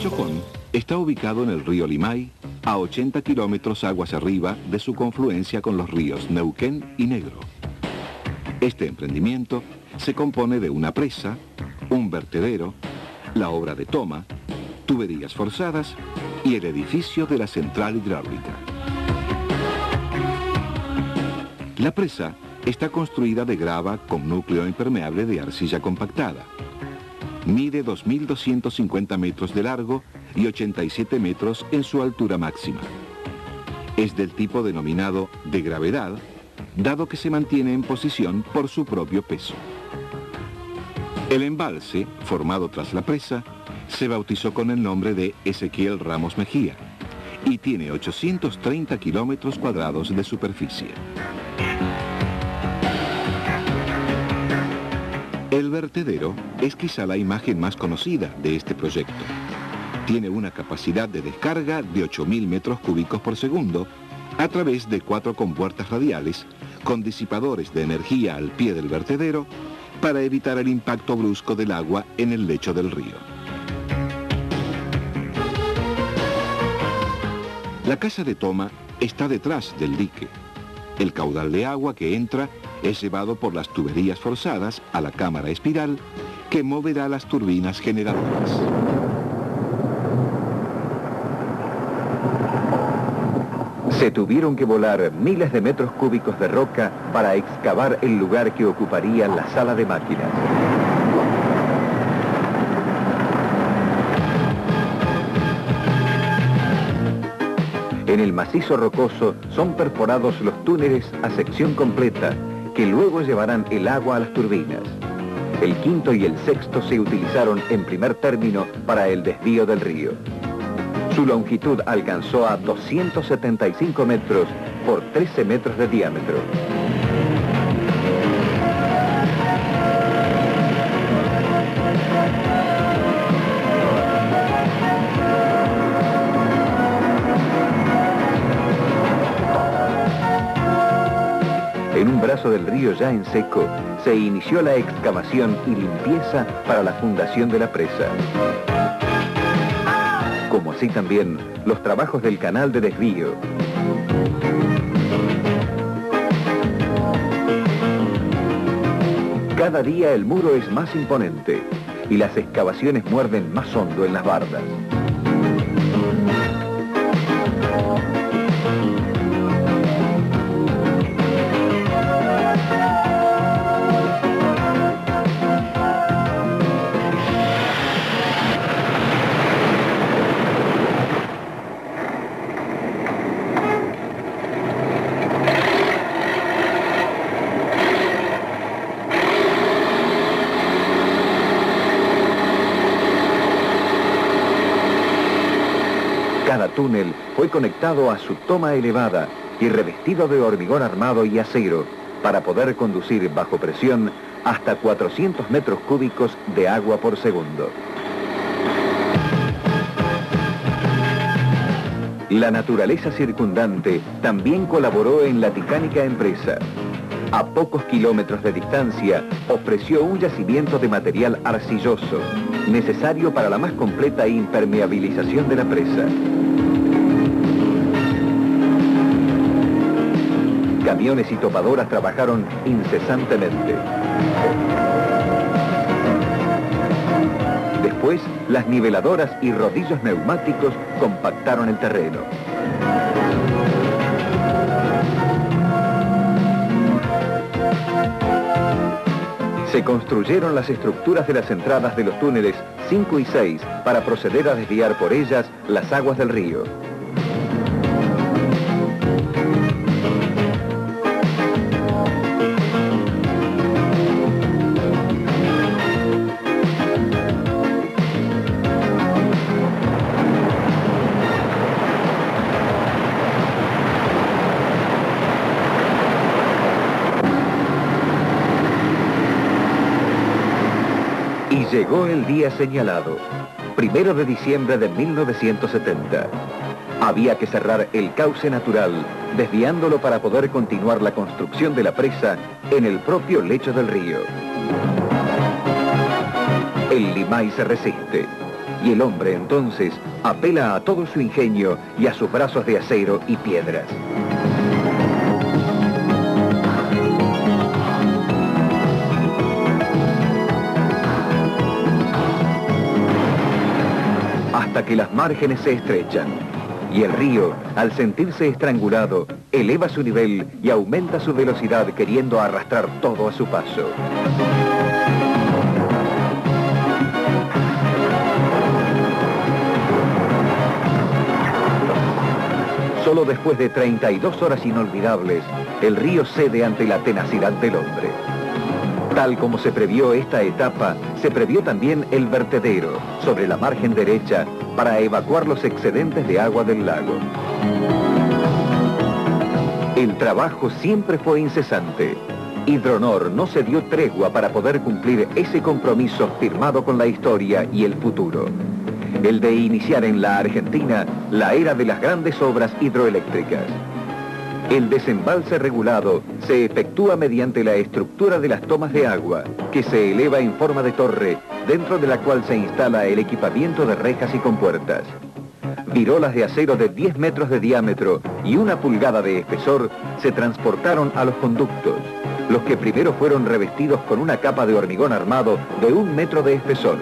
Chocón está ubicado en el río Limay, a 80 kilómetros aguas arriba de su confluencia con los ríos Neuquén y Negro. Este emprendimiento se compone de una presa, un vertedero, la obra de toma, tuberías forzadas y el edificio de la central hidráulica. La presa está construida de grava con núcleo impermeable de arcilla compactada. Mide 2.250 metros de largo y 87 metros en su altura máxima. Es del tipo denominado de gravedad, dado que se mantiene en posición por su propio peso. El embalse, formado tras la presa, se bautizó con el nombre de Ezequiel Ramos Mejía y tiene 830 kilómetros cuadrados de superficie. El vertedero es quizá la imagen más conocida de este proyecto. Tiene una capacidad de descarga de 8.000 metros cúbicos por segundo a través de 4 compuertas radiales con disipadores de energía al pie del vertedero para evitar el impacto brusco del agua en el lecho del río. La casa de toma está detrás del dique. El caudal de agua que entra es llevado por las tuberías forzadas a la cámara espiral que moverá las turbinas generadoras. Se tuvieron que volar miles de metros cúbicos de roca para excavar el lugar que ocuparía la sala de máquinas. En el macizo rocoso son perforados los túneles a sección completa, que luego llevarán el agua a las turbinas. El quinto y el sexto se utilizaron en primer término para el desvío del río. Su longitud alcanzó a 275 metros por 13 metros de diámetro. En un brazo del río ya en seco, se inició la excavación y limpieza para la fundación de la presa. Como así también los trabajos del canal de desvío. Cada día el muro es más imponente y las excavaciones muerden más hondo en las bardas. Cada túnel fue conectado a su toma elevada y revestido de hormigón armado y acero para poder conducir bajo presión hasta 400 metros cúbicos de agua por segundo. La naturaleza circundante también colaboró en la titánica empresa. A pocos kilómetros de distancia ofreció un yacimiento de material arcilloso, necesario para la más completa impermeabilización de la presa. Camiones y topadoras trabajaron incesantemente. Después, las niveladoras y rodillos neumáticos compactaron el terreno. Se construyeron las estructuras de las entradas de los túneles 5 y 6 para proceder a desviar por ellas las aguas del río. Y llegó el día señalado, 1 de diciembre de 1970. Había que cerrar el cauce natural, desviándolo para poder continuar la construcción de la presa en el propio lecho del río. El Limay se resiste. y el hombre entonces apela a todo su ingenio y a sus brazos de acero y piedras. Hasta que las márgenes se estrechan y el río, al sentirse estrangulado, eleva su nivel y aumenta su velocidad queriendo arrastrar todo a su paso. Solo después de 32 horas inolvidables, el río cede ante la tenacidad del hombre. Tal como se previó esta etapa, se previó también el vertedero, sobre la margen derecha, para evacuar los excedentes de agua del lago. El trabajo siempre fue incesante. Hidronor no se dio tregua para poder cumplir ese compromiso firmado con la historia y el futuro. El de iniciar en la Argentina la era de las grandes obras hidroeléctricas. El desembalse regulado se efectúa mediante la estructura de las tomas de agua, que se eleva en forma de torre, dentro de la cual se instala el equipamiento de rejas y compuertas. Virolas de acero de 10 metros de diámetro y 1 pulgada de espesor se transportaron a los conductos, los que primero fueron revestidos con una capa de hormigón armado de 1 metro de espesor.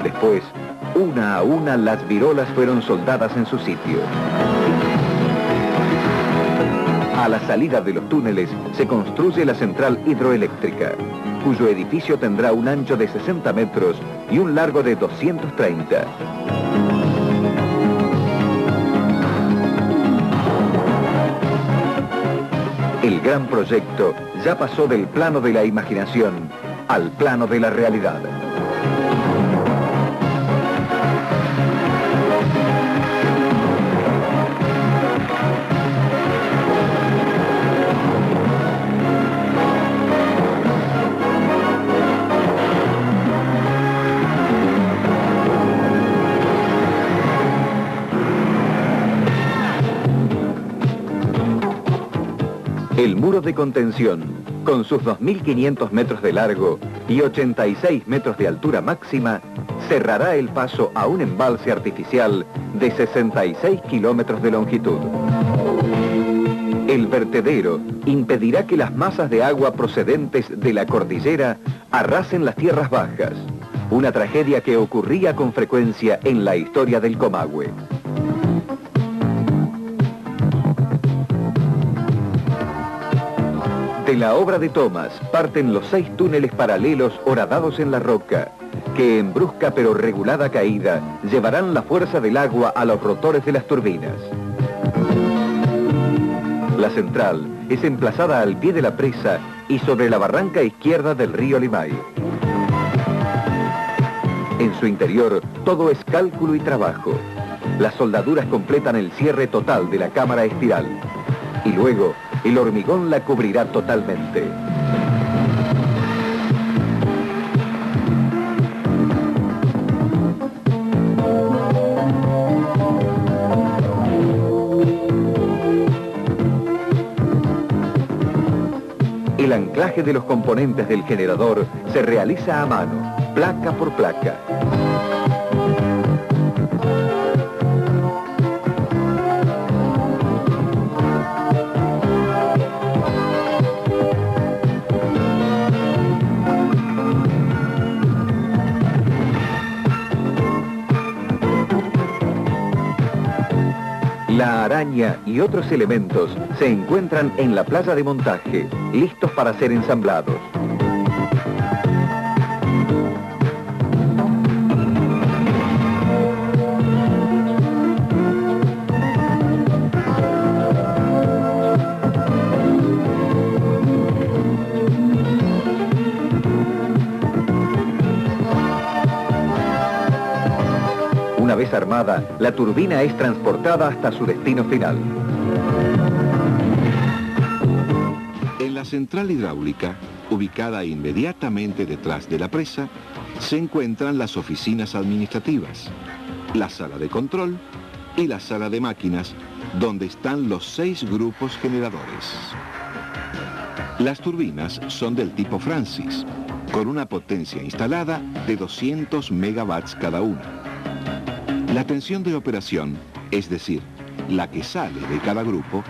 Después, una a una, las virolas fueron soldadas en su sitio. A la salida de los túneles se construye la central hidroeléctrica, cuyo edificio tendrá un ancho de 60 metros y un largo de 230. El gran proyecto ya pasó del plano de la imaginación al plano de la realidad. El muro de contención, con sus 2.500 metros de largo y 86 metros de altura máxima, cerrará el paso a un embalse artificial de 66 kilómetros de longitud. El vertedero impedirá que las masas de agua procedentes de la cordillera arrasen las tierras bajas, una tragedia que ocurría con frecuencia en la historia del Comahue. De la obra de Thomas parten los 6 túneles paralelos horadados en la roca, que en brusca pero regulada caída llevarán la fuerza del agua a los rotores de las turbinas. La central es emplazada al pie de la presa y sobre la barranca izquierda del río Limay. En su interior todo es cálculo y trabajo. Las soldaduras completan el cierre total de la cámara espiral y luego el hormigón la cubrirá totalmente. El anclaje de los componentes del generador se realiza a mano, placa por placa. La araña y otros elementos se encuentran en la plaza de montaje, listos para ser ensamblados. Una vez armada, la turbina es transportada hasta su destino final. En la central hidráulica, ubicada inmediatamente detrás de la presa, se encuentran las oficinas administrativas, la sala de control y la sala de máquinas, donde están los 6 grupos generadores. Las turbinas son del tipo Francis, con una potencia instalada de 200 megawatts cada una. La tensión de operación, es decir, la que sale de cada grupo,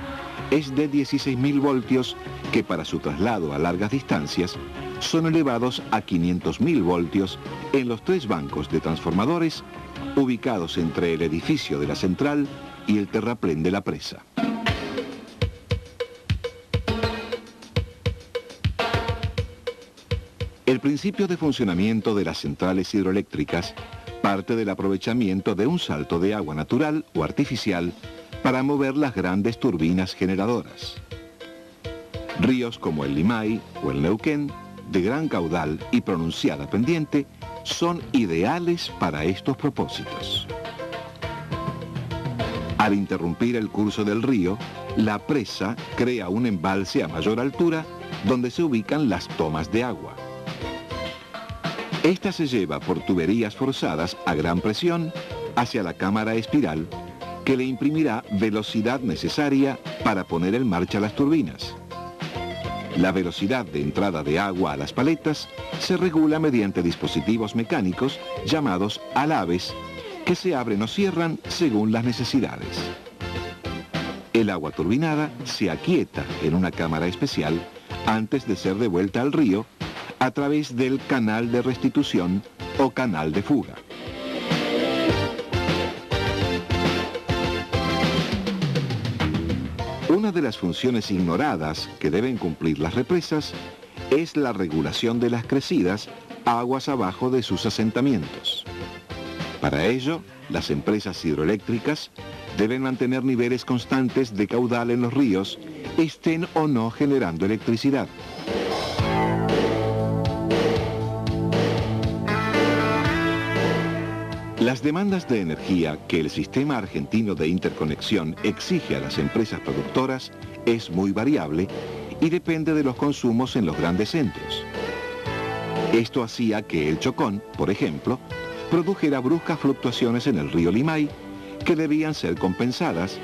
es de 16.000 voltios que para su traslado a largas distancias son elevados a 500.000 voltios en los 3 bancos de transformadores ubicados entre el edificio de la central y el terraplén de la presa. El principio de funcionamiento de las centrales hidroeléctricas parte del aprovechamiento de un salto de agua natural o artificial para mover las grandes turbinas generadoras. Ríos como el Limay o el Neuquén, de gran caudal y pronunciada pendiente, son ideales para estos propósitos. Al interrumpir el curso del río, la presa crea un embalse a mayor altura donde se ubican las tomas de agua. Esta se lleva por tuberías forzadas a gran presión hacia la cámara espiral que le imprimirá velocidad necesaria para poner en marcha las turbinas. La velocidad de entrada de agua a las paletas se regula mediante dispositivos mecánicos llamados alaves que se abren o cierran según las necesidades. El agua turbinada se aquieta en una cámara especial antes de ser devuelta al río a través del canal de restitución o canal de fuga. Una de las funciones ignoradas que deben cumplir las represas es la regulación de las crecidas aguas abajo de sus asentamientos. Para ello, las empresas hidroeléctricas deben mantener niveles constantes de caudal en los ríos, estén o no generando electricidad. Las demandas de energía que el sistema argentino de interconexión exige a las empresas productoras es muy variable y depende de los consumos en los grandes centros. Esto hacía que el Chocón, por ejemplo, produjera bruscas fluctuaciones en el río Limay que debían ser compensadas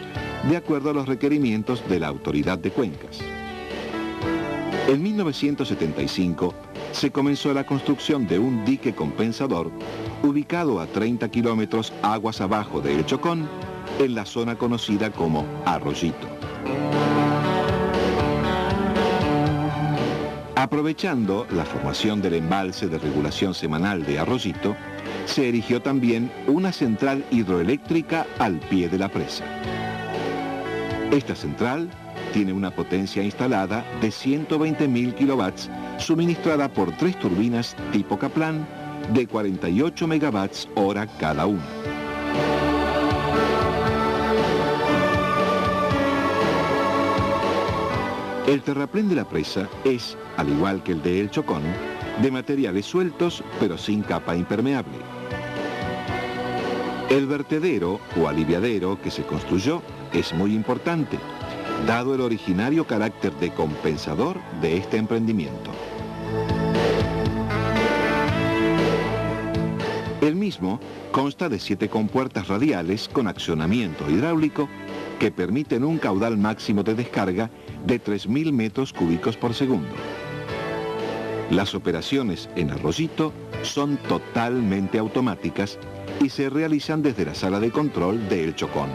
de acuerdo a los requerimientos de la Autoridad de Cuencas. En 1975 se comenzó la construcción de un dique compensador ubicado a 30 kilómetros aguas abajo de El Chocón, en la zona conocida como Arroyito. Aprovechando la formación del embalse de regulación semanal de Arroyito, se erigió también una central hidroeléctrica al pie de la presa. Esta central tiene una potencia instalada de 120.000 kilowatts, suministrada por 3 turbinas tipo Kaplan de 48 megawatts hora cada una. El terraplén de la presa es, al igual que el de El Chocón, de materiales sueltos pero sin capa impermeable. El vertedero o aliviadero que se construyó es muy importante, dado el originario carácter de compensador de este emprendimiento. El mismo consta de 7 compuertas radiales con accionamiento hidráulico que permiten un caudal máximo de descarga de 3.000 metros cúbicos por segundo. Las operaciones en Arroyito son totalmente automáticas y se realizan desde la sala de control de El Chocón.